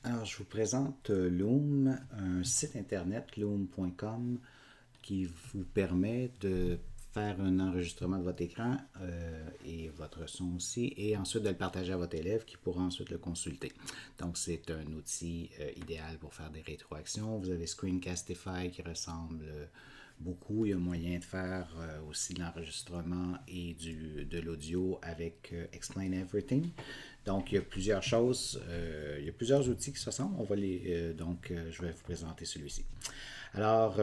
Alors, je vous présente Loom, un site internet, loom.com, qui vous permet de faire un enregistrement de votre écran et votre son aussi, et ensuite de le partager à votre élève qui pourra ensuite le consulter. Donc, c'est un outil idéal pour faire des rétroactions. Vous avez Screencastify qui ressemble beaucoup. Il y a moyen de faire aussi de l'enregistrement et de l'audio avec Explain Everything. Donc, il y a plusieurs choses, il y a plusieurs outils qui se ressemblent. On va je vais vous présenter celui-ci. Alors,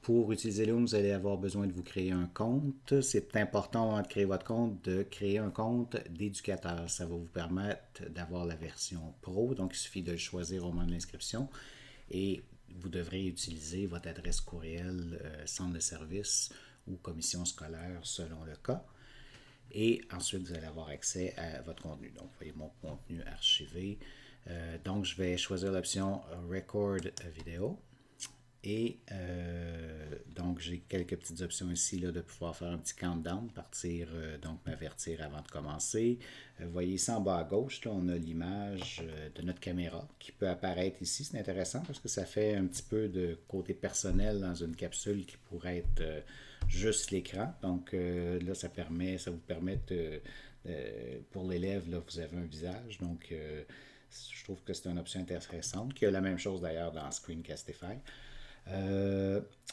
pour utiliser Loom, vous allez avoir besoin de vous créer un compte. C'est important avant de créer votre compte de créer un compte d'éducateur. Ça va vous permettre d'avoir la version pro. Donc, il suffit de le choisir au moment de l'inscription. Et vous devrez utiliser votre adresse courriel centre de service ou commission scolaire selon le cas. Et ensuite, vous allez avoir accès à votre contenu. Donc, vous voyez mon contenu archivé. Donc, je vais choisir l'option Record Video. Et donc, j'ai quelques petites options ici là, de pouvoir faire un petit countdown, donc m'avertir avant de commencer. Vous voyez ici en bas à gauche, là, on a l'image de notre caméra qui peut apparaître ici. C'est intéressant parce que ça fait un petit peu de côté personnel dans une capsule qui pourrait être juste l'écran. Donc là, ça vous permet pour l'élève, là, vous avez un visage. Donc, je trouve que c'est une option intéressante, qui a la même chose d'ailleurs dans Screencastify.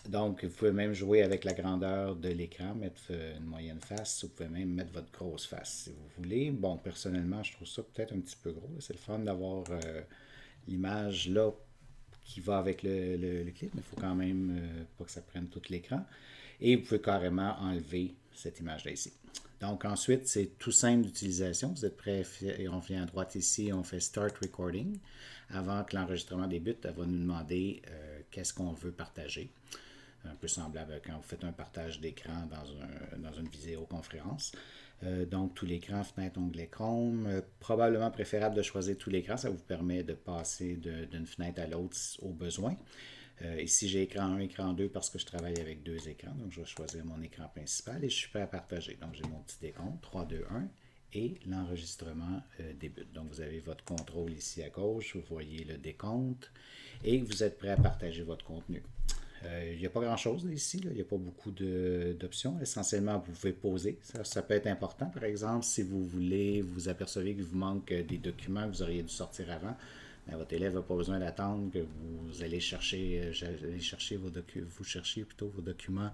Donc, vous pouvez même jouer avec la grandeur de l'écran, mettre une moyenne face, vous pouvez même mettre votre grosse face si vous voulez. Bon, personnellement, je trouve ça peut-être un petit peu gros. C'est le fun d'avoir l'image là qui va avec le clip, mais il faut quand même pas que ça prenne tout l'écran. Et vous pouvez carrément enlever cette image-là ici. Donc ensuite, c'est tout simple d'utilisation. Vous êtes prêts? On vient à droite ici, on fait Start Recording. Avant que l'enregistrement débute, elle va nous demander qu'est-ce qu'on veut partager. Un peu semblable à quand vous faites un partage d'écran dans une vidéoconférence. Donc, tout l'écran, fenêtre, onglet Chrome. Probablement préférable de choisir tout l'écran. Ça vous permet de passer d'une fenêtre à l'autre au besoin. Ici, j'ai écran 1, écran 2 parce que je travaille avec deux écrans. Donc, je vais choisir mon écran principal et je suis prêt à partager. Donc, j'ai mon petit décompte, 3, 2, 1 et l'enregistrement débute. Donc, vous avez votre contrôle ici à gauche. Vous voyez le décompte et vous êtes prêt à partager votre contenu. Il n'y a pas grand-chose ici, là. Il n'y a pas beaucoup d'options. Essentiellement, vous pouvez poser. Ça peut être important, par exemple, si vous apercevez qu'il vous manque des documents que vous auriez dû sortir avant. Mais votre élève n'a pas besoin d'attendre que vous allez chercher, vous cherchiez plutôt vos documents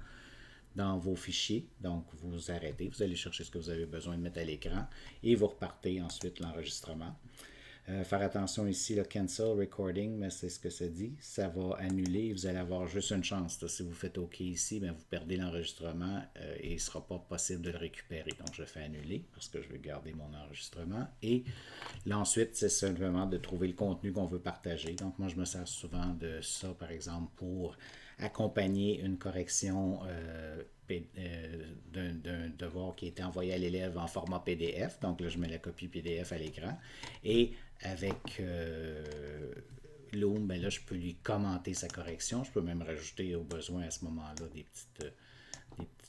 dans vos fichiers. Donc, vous arrêtez, vous allez chercher ce que vous avez besoin de mettre à l'écran et vous repartez ensuite l'enregistrement. Faire attention ici, le cancel recording, mais c'est ce que ça dit. Ça va annuler, vous allez avoir juste une chance. Si vous faites OK ici, bien, vous perdez l'enregistrement et il ne sera pas possible de le récupérer. Donc, je fais annuler parce que je vais garder mon enregistrement. Et là, ensuite, c'est simplement de trouver le contenu qu'on veut partager. Donc, moi, je me sers souvent de ça, par exemple, pour accompagner une correction d'un devoir qui a été envoyé à l'élève en format PDF. Donc là, je mets la copie PDF à l'écran. Et avec Loom, ben là, je peux lui commenter sa correction. Je peux même rajouter au besoin à ce moment-là des petites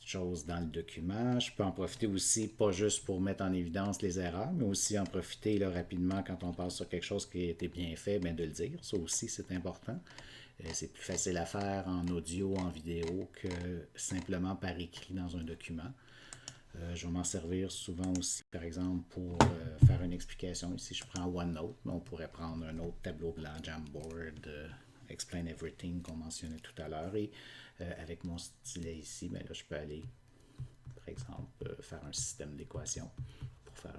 choses dans le document. Je peux en profiter aussi, pas juste pour mettre en évidence les erreurs, mais aussi en profiter là, rapidement quand on passe sur quelque chose qui a été bien fait, bien de le dire. Ça aussi, c'est important. C'est plus facile à faire en audio, en vidéo que simplement par écrit dans un document. Je vais m'en servir souvent aussi, par exemple, pour faire une explication. Ici, je prends OneNote, mais on pourrait prendre un autre tableau blanc, Jamboard, Explain Everything qu'on mentionnait tout à l'heure. Et avec mon stylet ici, ben là, je peux aller, par exemple, faire un système d'équations pour faire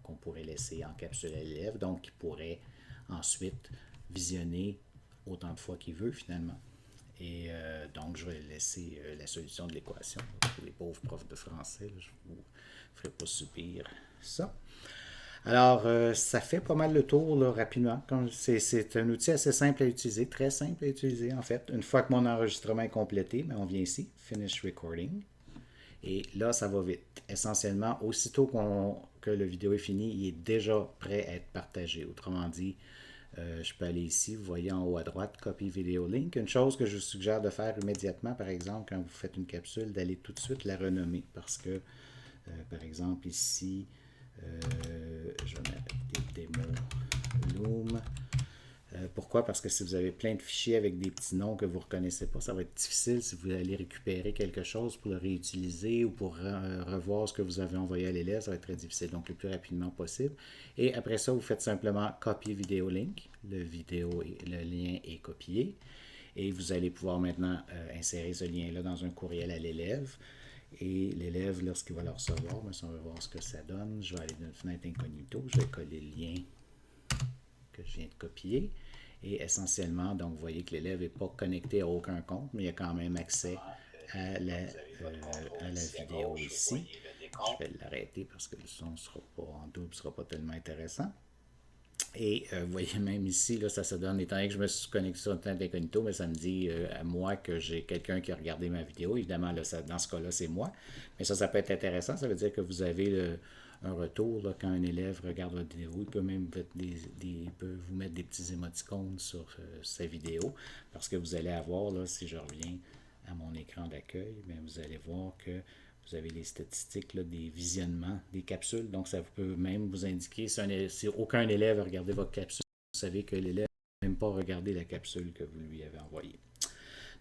qu'on pourrait laisser en capsule à l'élève, donc il pourrait ensuite visionner autant de fois qu'il veut finalement. Et donc, je vais laisser la solution de l'équation. Pour les pauvres profs de français, là, je ne vous ferai pas subir ça. Alors, ça fait pas mal le tour là, rapidement. C'est un outil assez simple à utiliser, très simple à utiliser en fait. Une fois que mon enregistrement est complété, ben, on vient ici, Finish Recording. Et là, ça va vite. Essentiellement, aussitôt que la vidéo est finie, il est déjà prêt à être partagé. Autrement dit, je peux aller ici, vous voyez en haut à droite, Copy Video Link. Une chose que je vous suggère de faire immédiatement, par exemple, quand vous faites une capsule, d'aller tout de suite la renommer. Parce que, par exemple, ici, je vais mettre des démos Loom Pourquoi? Parce que si vous avez plein de fichiers avec des petits noms que vous ne reconnaissez pas, ça va être difficile si vous allez récupérer quelque chose pour le réutiliser ou pour revoir ce que vous avez envoyé à l'élève, ça va être très difficile. Donc, le plus rapidement possible. Et après ça, vous faites simplement copier vidéo link. Le lien est copié. Et vous allez pouvoir maintenant insérer ce lien-là dans un courriel à l'élève. Et l'élève, lorsqu'il va le recevoir, on va voir ce que ça donne. Je vais aller dans une fenêtre incognito, je vais coller le lien que je viens de copier. Et essentiellement, donc vous voyez que l'élève n'est pas connecté à aucun compte, mais il a quand même accès à la vidéo ici. Je vais l'arrêter parce que le son sera pas en double, ne sera pas tellement intéressant. Et vous voyez même ici, là, ça se donne, étant donné que je me suis connecté sur une tête d'incognito, mais ça me dit à moi que j'ai quelqu'un qui a regardé ma vidéo. Évidemment, là, dans ce cas-là, c'est moi. Mais ça peut être intéressant. Ça veut dire que vous avez un retour là, quand un élève regarde votre vidéo. Il peut même il peut vous mettre des petits émoticônes sur sa vidéo. Parce que vous allez avoir, là, si je reviens à mon écran d'accueil, bien, vous allez voir que vous avez les statistiques là, des visionnements des capsules. Donc, ça peut même vous indiquer si aucun élève a regardé votre capsule, vous savez que l'élève n'a même pas regardé la capsule que vous lui avez envoyée.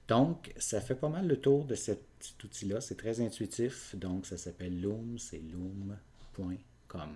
Donc, ça fait pas mal le tour de cet outil-là. C'est très intuitif. Donc, ça s'appelle Loom. C'est loom.com.